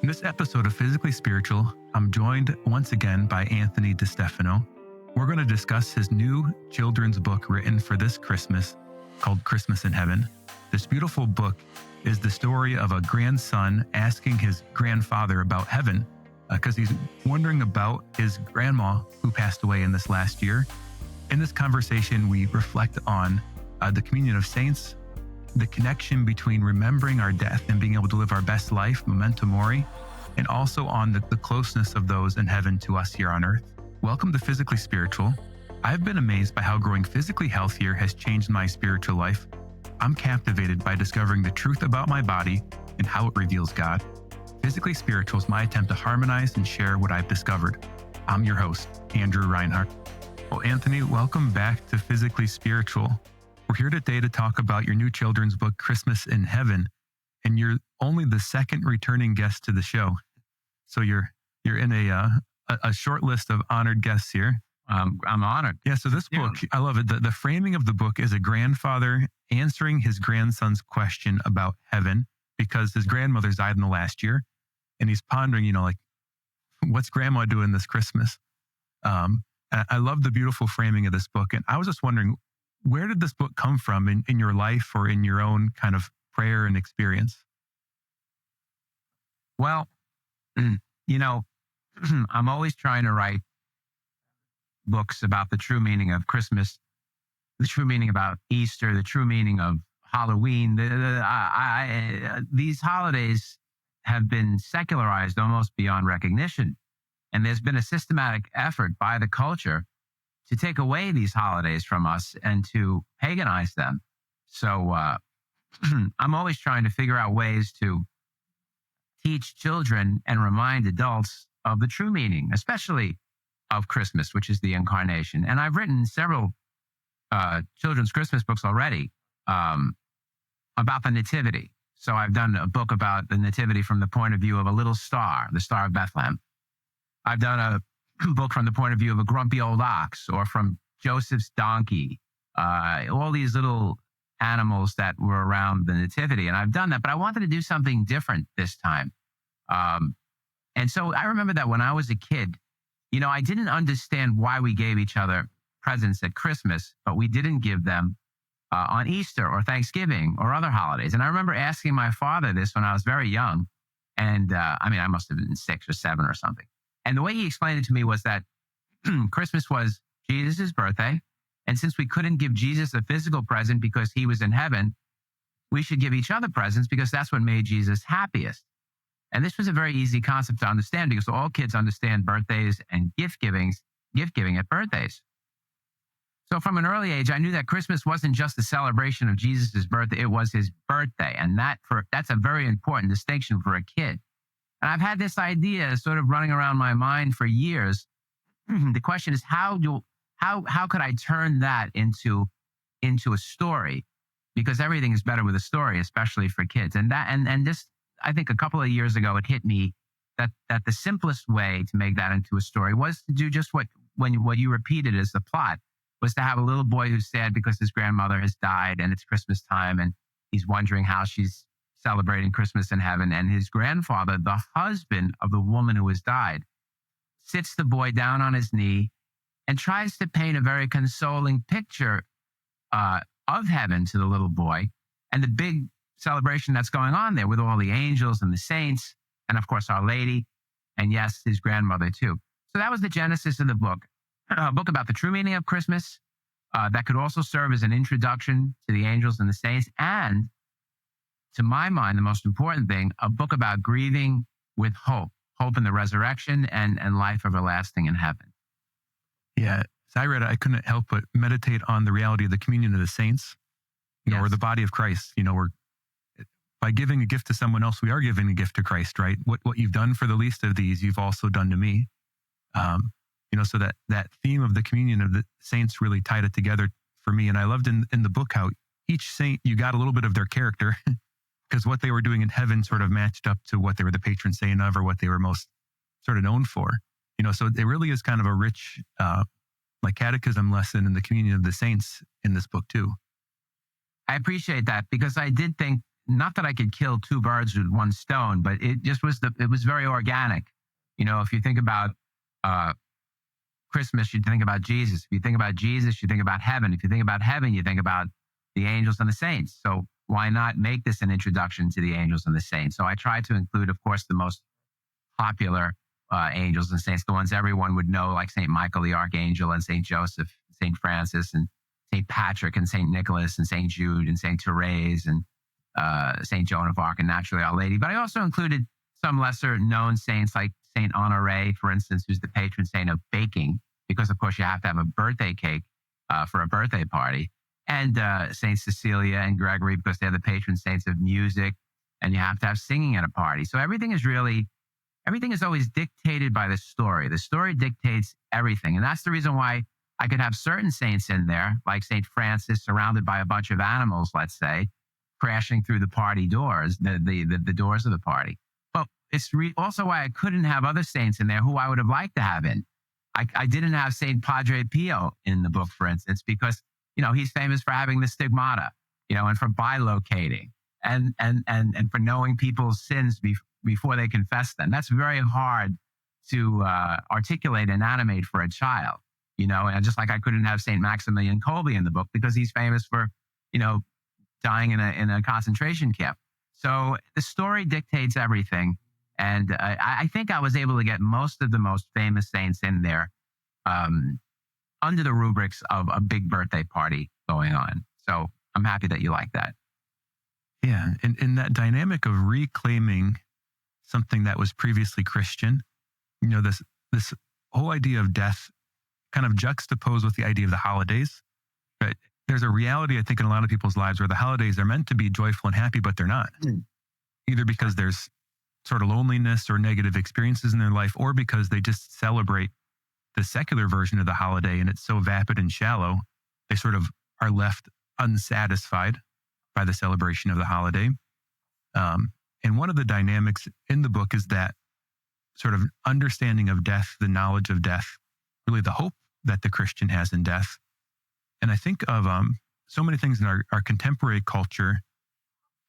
In this episode of Physically Spiritual, I'm joined once again by Anthony DeStefano. We're going to discuss his new children's book written for this Christmas called Christmas in Heaven. This beautiful book is the story of a grandson asking his grandfather about heaven because he's wondering about his grandma who passed away in this last year. In this conversation, we reflect on the communion of saints, the connection between remembering our death and being able to live our best life, memento mori, and also on the closeness of those in heaven to us here on earth. Welcome to Physically Spiritual. I've been amazed by how growing physically healthier has changed my spiritual life. I'm captivated by discovering the truth about my body and how it reveals God. Physically Spiritual is my attempt to harmonize and share what I've discovered. I'm your host, Andrew Reinhardt. Well, Anthony, welcome back to Physically Spiritual. We're here today to talk about your new children's book, Christmas in Heaven, and you're only the second returning guest to the show. So you're in a short list of honored guests here. I'm honored. Yeah, so this book, I love it. The framing of the book is a grandfather answering his grandson's question about heaven because his grandmother's died in the last year. And he's pondering, what's grandma doing this Christmas? I love the beautiful framing of this book. And I was just wondering, where did this book come from in your life or in your own kind of prayer and experience? Well, I'm always trying to write books about the true meaning of Christmas, the true meaning about Easter, the true meaning of Halloween. These holidays have been secularized almost beyond recognition. And there's been a systematic effort by the culture to take away these holidays from us and to paganize them. So I'm always trying to figure out ways to teach children and remind adults of the true meaning, especially of Christmas, which is the incarnation. And I've written several children's Christmas books already about the Nativity. So I've done a book about the Nativity from the point of view of a little star, the Star of Bethlehem. I've done a book from the point of view of a grumpy old ox, or from Joseph's donkey, all these little animals that were around the Nativity. And I've done that, but I wanted to do something different this time. And so I remember that when I was a kid, I didn't understand why we gave each other presents at Christmas, but we didn't give them on Easter or Thanksgiving or other holidays. And I remember asking my father this when I was very young. And I must have been 6 or 7 or something. And the way he explained it to me was that Christmas was Jesus' birthday. And since we couldn't give Jesus a physical present because he was in heaven, we should give each other presents because that's what made Jesus happiest. And this was a very easy concept to understand because all kids understand birthdays and gift giving at birthdays. So from an early age, I knew that Christmas wasn't just a celebration of Jesus' birthday, it was his birthday. And that's a very important distinction for a kid. And I've had this idea sort of running around my mind for years. The question is, how could I turn that into a story? Because everything is better with a story, especially for kids. And this, I think a couple of years ago, it hit me that the simplest way to make that into a story was to do just what you repeated as the plot, was to have a little boy who's sad because his grandmother has died and it's Christmas time and he's wondering how she's celebrating Christmas in heaven. And his grandfather, the husband of the woman who has died, sits the boy down on his knee and tries to paint a very consoling picture of heaven to the little boy and the big celebration that's going on there with all the angels and the saints and, of course, Our Lady, and yes, his grandmother too. So that was the genesis of the book, a book about the true meaning of Christmas that could also serve as an introduction to the angels and the saints, and to my mind, the most important thing, a book about grieving with hope in the resurrection and life everlasting in heaven. Yeah, as I read it, I couldn't help but meditate on the reality of the communion of the saints, or the body of Christ. By giving a gift to someone else, we are giving a gift to Christ, right? What you've done for the least of these, you've also done to me. So that theme of the communion of the saints really tied it together for me. And I loved in the book how each saint, you got a little bit of their character because what they were doing in heaven sort of matched up to what they were the patron saint of or what they were most sort of known for. So it really is kind of a rich catechism lesson in the communion of the saints in this book too. I appreciate that because I did think not that I could kill two birds with one stone, but it was very organic. If you think about Christmas, you think about Jesus. If you think about Jesus, you think about heaven. If you think about heaven, you think about the angels and the saints. So why not make this an introduction to the angels and the saints? So I tried to include, of course, the most popular angels and saints, the ones everyone would know, like St. Michael the Archangel and St. Joseph, St. Francis and St. Patrick and St. Nicholas and St. Jude and St. Therese and St. Joan of Arc and naturally Our Lady. But I also included some lesser known saints like St. Honore, for instance, who's the patron saint of baking, because of course you have to have a birthday cake for a birthday party. And St. Cecilia and Gregory, because they're the patron saints of music, and you have to have singing at a party. So everything is always dictated by the story. The story dictates everything. And that's the reason why I could have certain saints in there, like St. Francis, surrounded by a bunch of animals, let's say, crashing through the party doors, the doors of the party. But it's also why I couldn't have other saints in there who I would have liked to have in. I didn't have St. Padre Pio in the book, for instance, because he's famous for having the stigmata, and for bilocating and for knowing people's sins before they confess them. That's very hard to articulate and animate for a child, and just like I couldn't have St. Maximilian Kolbe in the book because he's famous for, dying in a concentration camp. So the story dictates everything. And I think I was able to get most of the most famous saints in there under the rubrics of a big birthday party going on. So I'm happy that you like that. Yeah. And in that dynamic of reclaiming something that was previously Christian, this whole idea of death kind of juxtaposed with the idea of the holidays. But there's a reality, I think, in a lot of people's lives where the holidays are meant to be joyful and happy, but they're not. Either because there's sort of loneliness or negative experiences in their life, or because they just celebrate the secular version of the holiday and it's so vapid and shallow, they sort of are left unsatisfied by the celebration of the holiday. And one of the dynamics in the book is that sort of understanding of death, the knowledge of death, really the hope that the Christian has in death. And I think of so many things in our contemporary culture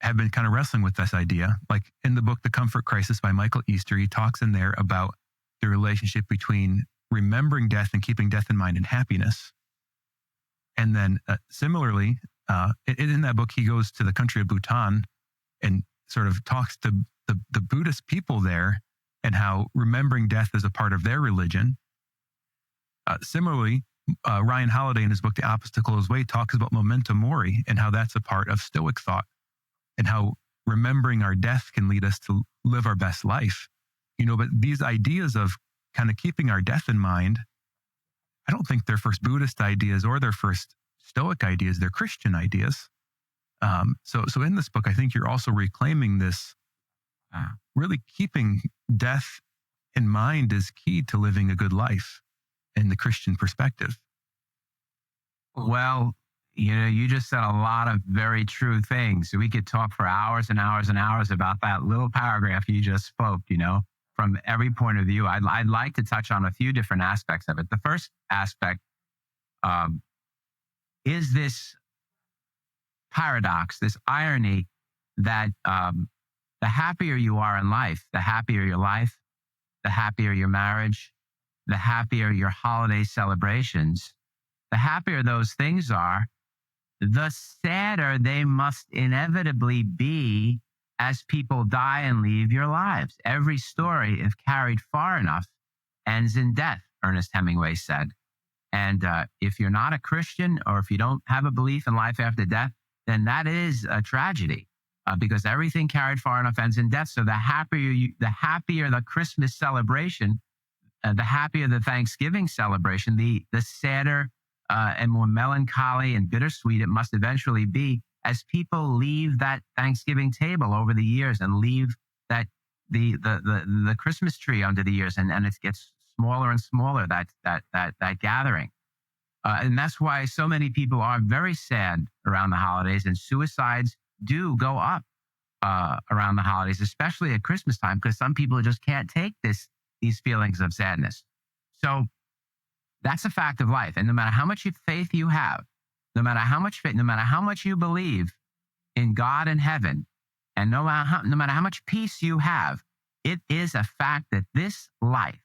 have been kind of wrestling with this idea. Like in the book, The Comfort Crisis by Michael Easter, he talks in there about the relationship between remembering death and keeping death in mind and happiness. And then similarly, in that book, he goes to the country of Bhutan and sort of talks to the Buddhist people there and how remembering death is a part of their religion. Similarly, Ryan Holiday in his book, The Obstacle's Way, talks about memento mori and how that's a part of Stoic thought and how remembering our death can lead us to live our best life. But these ideas of kind of keeping our death in mind, I don't think they're first Buddhist ideas or they're first Stoic ideas, they're Christian ideas. So in this book, I think you're also reclaiming this, really keeping death in mind is key to living a good life in the Christian perspective. Well, you just said a lot of very true things. We could talk for hours and hours and hours about that little paragraph you just spoke, from every point of view. I'd like to touch on a few different aspects of it. The first aspect is this paradox, this irony that the happier you are in life, the happier your life, the happier your marriage, the happier your holiday celebrations, the happier those things are, the sadder they must inevitably be as people die and leave your lives. Every story, if carried far enough, ends in death, Ernest Hemingway said. And if you're not a Christian or if you don't have a belief in life after death, then that is a tragedy because everything carried far enough ends in death. So the happier the Christmas celebration, the happier the Thanksgiving celebration, the sadder and more melancholy and bittersweet it must eventually be as people leave that Thanksgiving table over the years and leave that the Christmas tree under the years, and it gets smaller and smaller, that gathering. And that's why so many people are very sad around the holidays, and suicides do go up around the holidays, especially at Christmas time, because some people just can't take these feelings of sadness. So that's a fact of life. And no matter how much faith you have, no matter how much faith, no matter how much you believe in God and heaven, And no matter how much peace you have, it is a fact that this life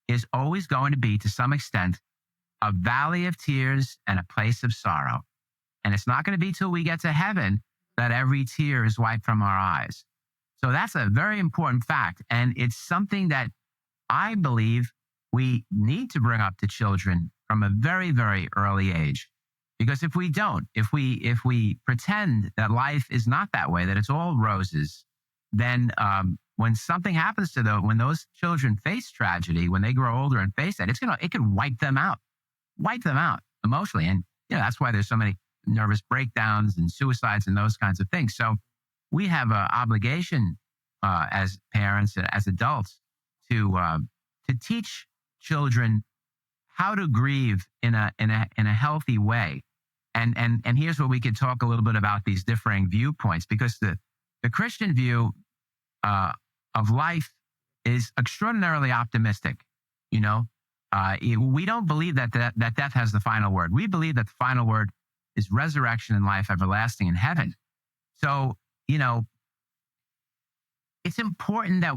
is always going to be, to some extent, a valley of tears and a place of sorrow. And it's not going to be till we get to heaven that every tear is wiped from our eyes. So that's a very important fact. And it's something that I believe we need to bring up to children from a very, very early age. Because if we don't, if we pretend that life is not that way, that it's all roses, then when something happens to them, when those children face tragedy, when they grow older and face that, it can wipe them out emotionally. And that's why there's so many nervous breakdowns and suicides and those kinds of things. So we have an obligation as parents and as adults to teach children how to grieve in a healthy way. And here's where we could talk a little bit about these differing viewpoints, because the Christian view of life is extraordinarily optimistic. We don't believe that death has the final word. We believe that the final word is resurrection and life everlasting in heaven. So, it's important that,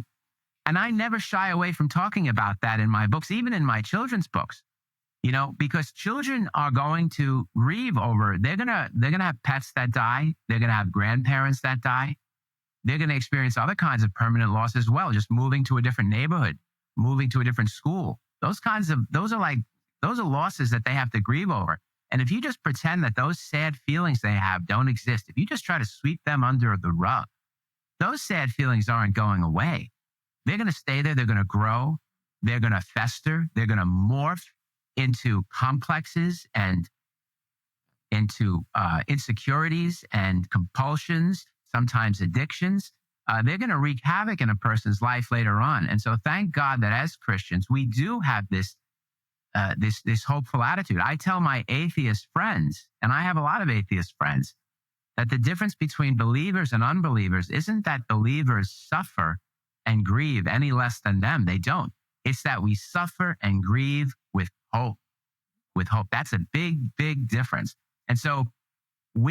and I never shy away from talking about that in my books, even in my children's books, because children are going to grieve over, they're going to have pets that die. They're going to have grandparents that die. They're going to experience other kinds of permanent loss as well, just moving to a different neighborhood, moving to a different school. Those are losses that they have to grieve over. And if you just pretend that those sad feelings they have don't exist, if you just try to sweep them under the rug, those sad feelings aren't going away. They're going to stay there. They're going to grow. They're going to fester. They're going to morph into complexes and into insecurities and compulsions, sometimes addictions. They're going to wreak havoc in a person's life later on. And so thank God that as Christians, we do have this hopeful attitude. I tell my atheist friends, and I have a lot of atheist friends, that the difference between believers and unbelievers isn't that believers suffer and grieve any less than them. They don't. It's that we suffer and grieve with hope. With hope. That's a big, big difference. And so if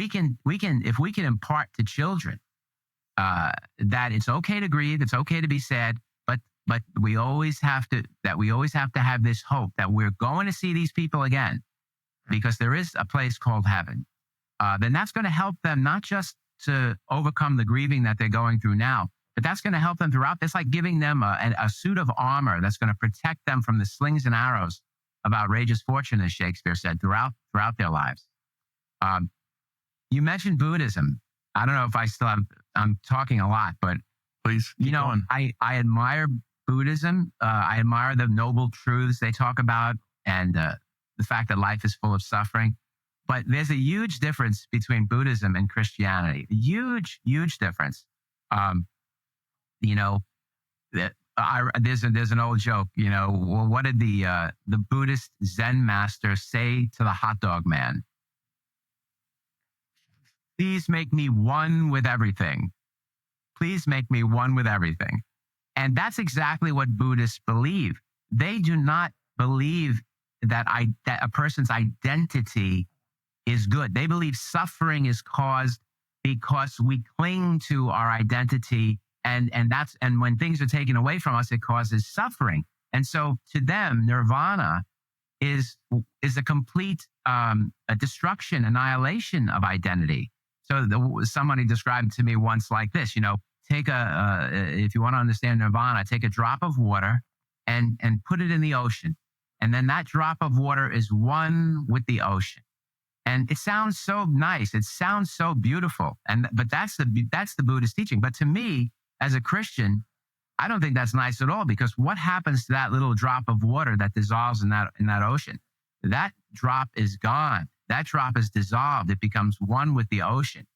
we can impart to children that it's okay to grieve, it's okay to be sad, but we always have to have this hope that we're going to see these people again, because there is a place called heaven. Then that's going to help them not just to overcome the grieving that they're going through now, but that's going to help them throughout. It's like giving them a suit of armor that's going to protect them from the slings and arrows of outrageous fortune, as Shakespeare said, throughout their lives. You mentioned Buddhism. I don't know if I'm talking a lot, but please keep going. I admire Buddhism. I admire the noble truths they talk about and the fact that life is full of suffering. But there's a huge difference between Buddhism and Christianity. A huge, huge difference. There's an old joke. Well, what did the Buddhist Zen master say to the hot dog man? Please make me one with everything. Please make me one with everything. And that's exactly what Buddhists believe. They do not believe that a person's identity is good. They believe suffering is caused because we cling to our identity, and when things are taken away from us, it causes suffering. And so to them, nirvana is a complete a destruction, annihilation of identity. So somebody described it to me once like this, take if you want to understand nirvana, take a drop of water and put it in the ocean. And then that drop of water is one with the ocean. And it sounds so nice. It sounds so beautiful. But that's the Buddhist teaching. But to me, as a Christian, I don't think that's nice at all, because what happens to that little drop of water that dissolves in that ocean? That drop is gone. That drop is dissolved. It becomes one with the ocean.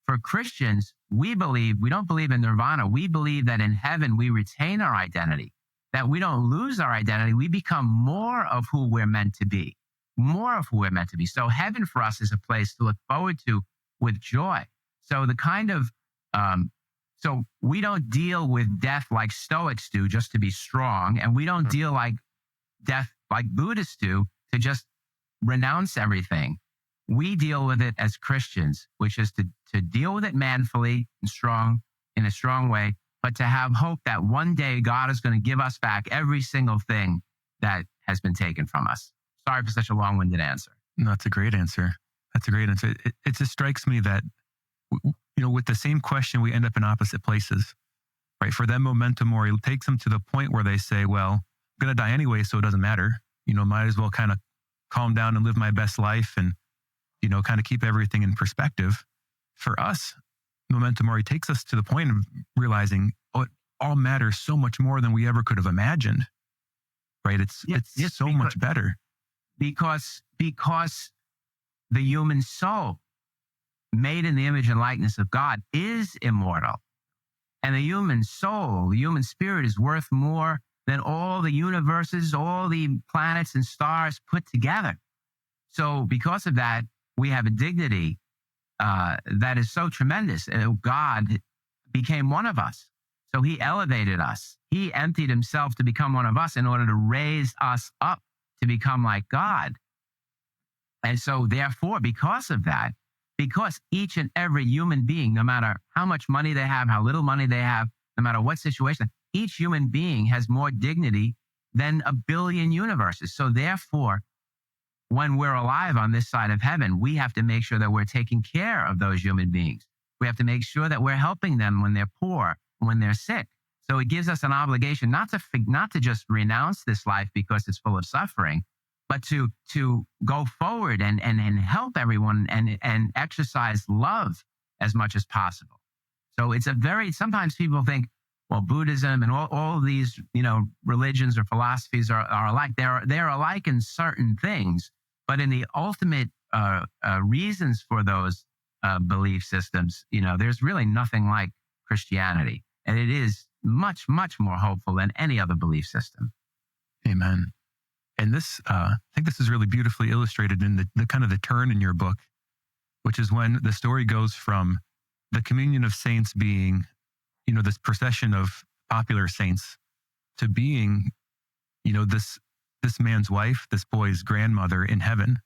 For Christians, we don't believe in nirvana. We believe that in heaven, we retain our identity, that we don't lose our identity. We become more of who we're meant to be, more of who we're meant to be. So heaven for us is a place to look forward to with joy. So so we don't deal with death like Stoics do, just to be strong. And we don't deal like death like Buddhists do, to just renounce everything. we deal with it as Christians, which is to deal with it manfully and in a strong way, but to have hope that one day God is going to give us back every single thing that has been taken from us. Sorry for such a long-winded answer. No, that's a great answer. That's a great answer. It just strikes me that, with the same question, we end up in opposite places, right? For them, memento mori takes them to the point where they say, well, I'm going to die anyway, so it doesn't matter. Might as well kind of calm down and live my best life and, kind of keep everything in perspective. For us, memento mori takes us to the point of realizing, it all matters so much more than we ever could have imagined, right? It's so much better. Because the human soul, made in the image and likeness of God, is immortal. And the human soul, the human spirit, is worth more than all the universes, all the planets and stars put together. So because of that, we have a dignity that is so tremendous. God became one of us. So he elevated us. He emptied himself to become one of us in order to raise us up to become like God. And so therefore, because of that, because each and every human being, no matter how much money they have, how little money they have, no matter what situation, each human being has more dignity than a billion universes. So therefore, when we're alive on this side of heaven, we have to make sure that we're taking care of those human beings. We have to make sure that we're helping them when they're poor, when they're sick. So it gives us an obligation not to just renounce this life because it's full of suffering, but to go forward and help everyone and exercise love as much as possible. So it's sometimes people think, well, Buddhism and all these, religions or philosophies are alike. They're alike in certain things, but in the ultimate reasons for those belief systems, there's really nothing like Christianity. And it is much, much more hopeful than any other belief system. Amen. And this, I think this is really beautifully illustrated in the kind of the turn in your book, which is when the story goes from the communion of saints being, this procession of popular saints to being, this man's wife, this boy's grandmother in heaven.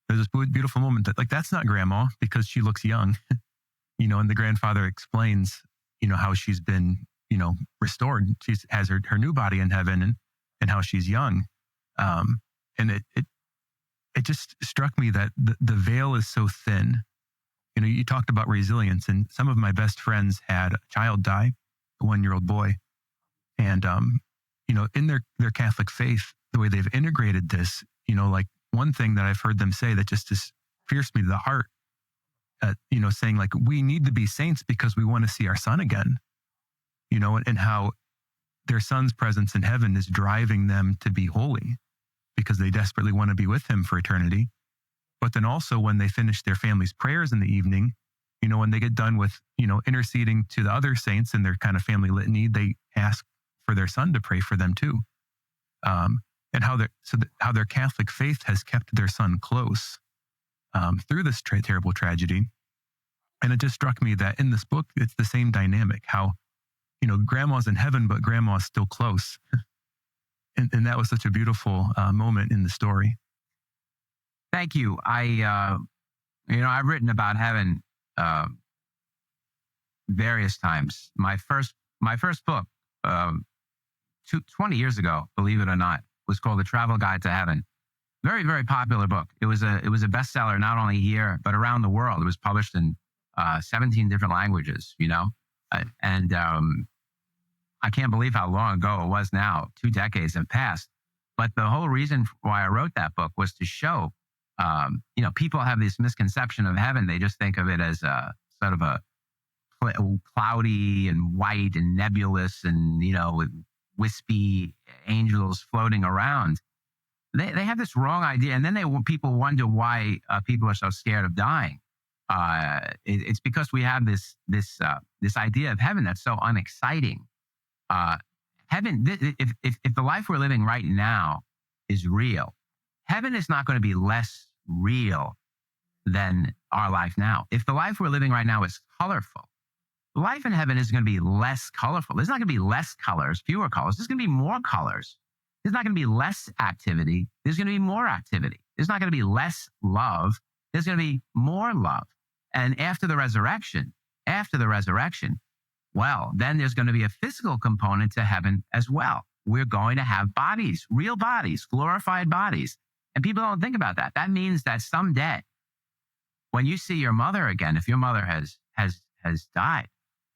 There's this beautiful moment that, that's not grandma because she looks young, and the grandfather explains, how she's been, restored. She has her new body in heaven and how she's young. And it just struck me that the veil is so thin. You talked about resilience, and some of my best friends had a child die, a 1-year-old boy. And, in their Catholic faith, the way they've integrated this, one thing that I've heard them say that just pierced me to the heart, saying we need to be saints because we want to see our son again, and how their son's presence in heaven is driving them to be holy because they desperately want to be with him for eternity. But then also when they finish their family's prayers in the evening, when they get done with, interceding to the other saints in their kind of family litany, they ask for their son to pray for them too. And how their Catholic faith has kept their son close through this terrible tragedy. And it just struck me that in this book, it's the same dynamic, how, grandma's in heaven, but grandma's still close. And that was such a beautiful moment in the story. Thank you. I've written about heaven various times. My first book, 20 years ago, believe it or not, was called The Travel Guide to Heaven. Very, very popular book. It was a bestseller not only here but around the world. It was published in 17 different languages. And I can't believe how long ago it was now. 2 decades have passed. But the whole reason why I wrote that book was to show, people have this misconception of heaven. They just think of it as a sort of a cloudy and white and nebulous and, with wispy angels floating around. They have this wrong idea. And then people wonder why people are so scared of dying. It's because we have this idea of heaven that's so unexciting. Heaven, if the life we're living right now is real, heaven is not going to be less real than our life now. If the life we're living right now is colorful, life in heaven is going to be less colorful. There's not going to be less colors, fewer colors. There's going to be more colors. There's not going to be less activity. There's going to be more activity. There's not going to be less love. there's going to be more love. And after the resurrection, well, then there's going to be a physical component to heaven as well. We're going to have bodies, real bodies, glorified bodies. And people don't think about that. That means that someday, when you see your mother again, if your mother has died,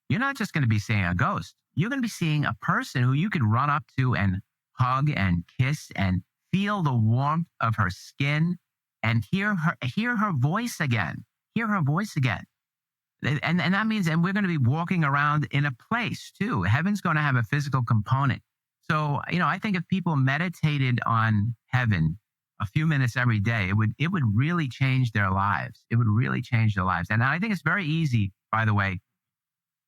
you're not just going to be seeing a ghost. You're going to be seeing a person who you could run up to and hug and kiss and feel the warmth of her skin and hear her voice again. Hear her voice again. And that means, and we're going to be walking around in a place too. Heaven's going to have a physical component. So, I think if people meditated on heaven a few minutes every day, it would really change their lives. It would really change their lives. And I think it's very easy, by the way,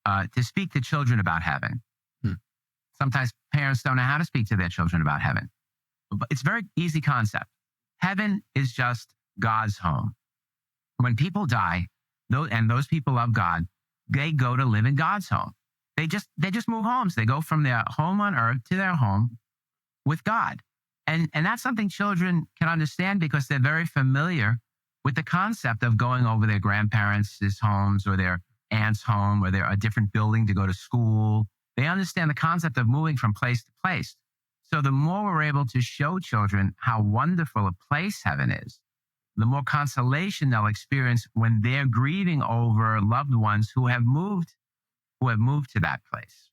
to speak to children about heaven. Sometimes parents don't know how to speak to their children about heaven. But it's a very easy concept. Heaven is just God's home. When people die, and those people love God, they go to live in God's home. They just move homes. They go from their home on earth to their home with God. And that's something children can understand because they're very familiar with the concept of going over their grandparents' homes or their aunt's home or a different building to go to school. They understand the concept of moving from place to place. So the more we're able to show children how wonderful a place heaven is, the more consolation they'll experience when they're grieving over loved ones who have moved to that place.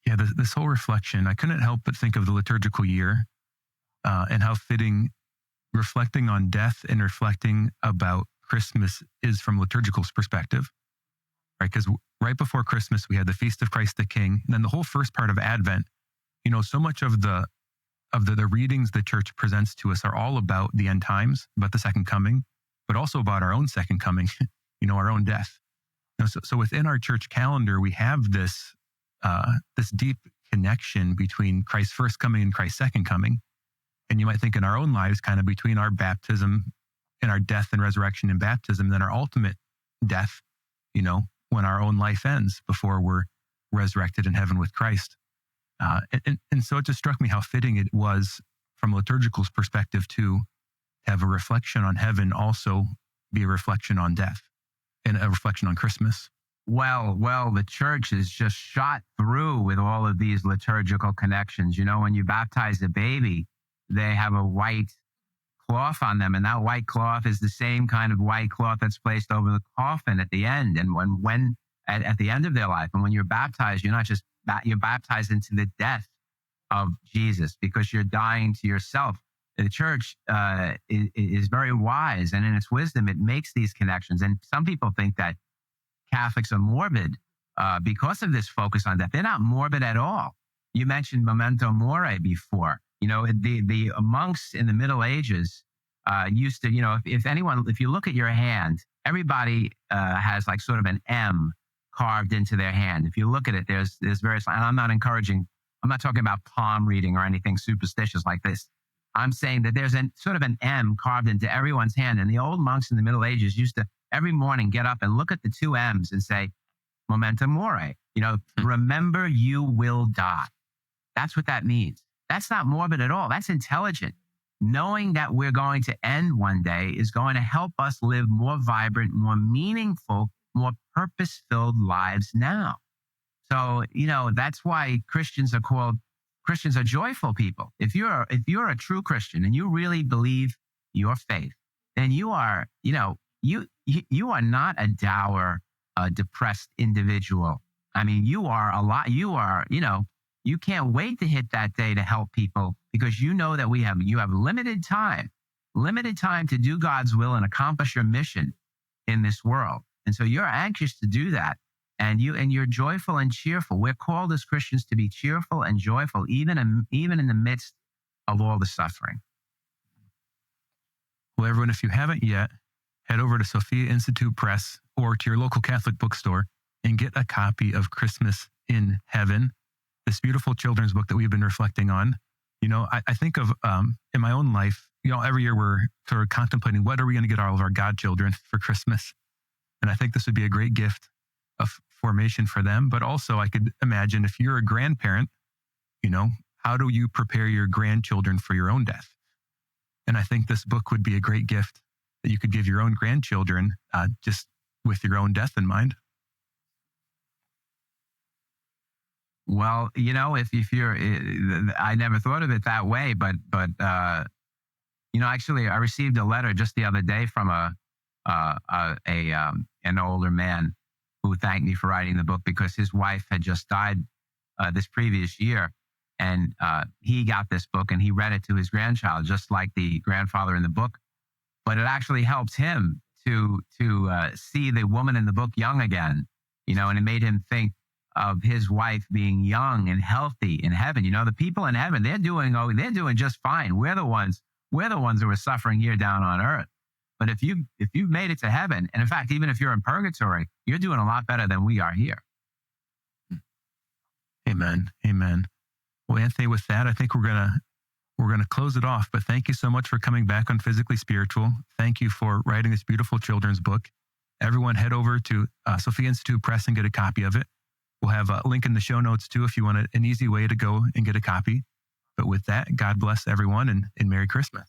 Yeah, this whole reflection, I couldn't help but think of the liturgical year and how fitting reflecting on death and reflecting about Christmas is from liturgical perspective, right? Because right before Christmas, we had the Feast of Christ the King. And then the whole first part of Advent, so much of the readings the church presents to us are all about the end times, about the second coming, but also about our own second coming, our own death. So within our church calendar, we have this deep connection between Christ's first coming and Christ's second coming. And you might think in our own lives, kind of between our baptism and our death and resurrection and baptism, then our ultimate death, when our own life ends before we're resurrected in heaven with Christ. And so it just struck me how fitting it was from a liturgical perspective to have a reflection on heaven also be a reflection on death and a reflection on Christmas. Well, the church is just shot through with all of these liturgical connections. When you baptize a baby, they have a white cloth on them, and that white cloth is the same kind of white cloth that's placed over the coffin at the end. And when at the end of their life, and when you're baptized, you're not just you're baptized into the death of Jesus because you're dying to yourself. The church is very wise, and in its wisdom, it makes these connections. And some people think that Catholics are morbid because of this focus on death. They're not morbid at all. You mentioned memento mori before. The monks in the Middle Ages used to, if you look at your hand, everybody has like sort of an M carved into their hand. If you look at it, there's various, and I'm not talking about palm reading or anything superstitious like this. I'm saying that there's sort of an M carved into everyone's hand. And the old monks in the Middle Ages used to every morning get up and look at the two M's and say, memento mori, remember you will die. That's what that means. That's not morbid at all. That's intelligent. Knowing that we're going to end one day is going to help us live more vibrant, more meaningful, more purpose-filled lives now. So, that's why Christians are joyful people. If you're a true Christian and you really believe your faith, then you are, you are not a dour, depressed individual. I mean, you are, you can't wait to hit that day to help people because you know that you have limited time to do God's will and accomplish your mission in this world. And so you're anxious to do that. And you're joyful and cheerful. We're called as Christians to be cheerful and joyful, even in the midst of all the suffering. Well, everyone, if you haven't yet, head over to Sophia Institute Press or to your local Catholic bookstore and get a copy of Christmas in Heaven, this beautiful children's book that we've been reflecting on. I think of in my own life, every year we're sort of contemplating what are we going to get all of our godchildren for Christmas. And I think this would be a great gift of formation for them. But also I could imagine if you're a grandparent, how do you prepare your grandchildren for your own death? And I think this book would be a great gift that you could give your own grandchildren, just with your own death in mind. Well, if you're, I never thought of it that way, but actually, I received a letter just the other day from an older man who thanked me for writing the book because his wife had just died this previous year, and he got this book and he read it to his grandchild, just like the grandfather in the book. But it actually helped him to see the woman in the book young again, and it made him think of his wife being young and healthy in heaven. The people in heaven, they're doing just fine. We're the ones who are suffering here down on earth. But if you've made it to heaven, and in fact, even if you're in purgatory, you're doing a lot better than we are here. Amen. Amen. Well, Anthony, with that, I think we're gonna close it off. But thank you so much for coming back on Physically Spiritual. Thank you for writing this beautiful children's book. Everyone, head over to Sophia Institute Press and get a copy of it. We'll have a link in the show notes too if you want an easy way to go and get a copy. But with that, God bless everyone and Merry Christmas.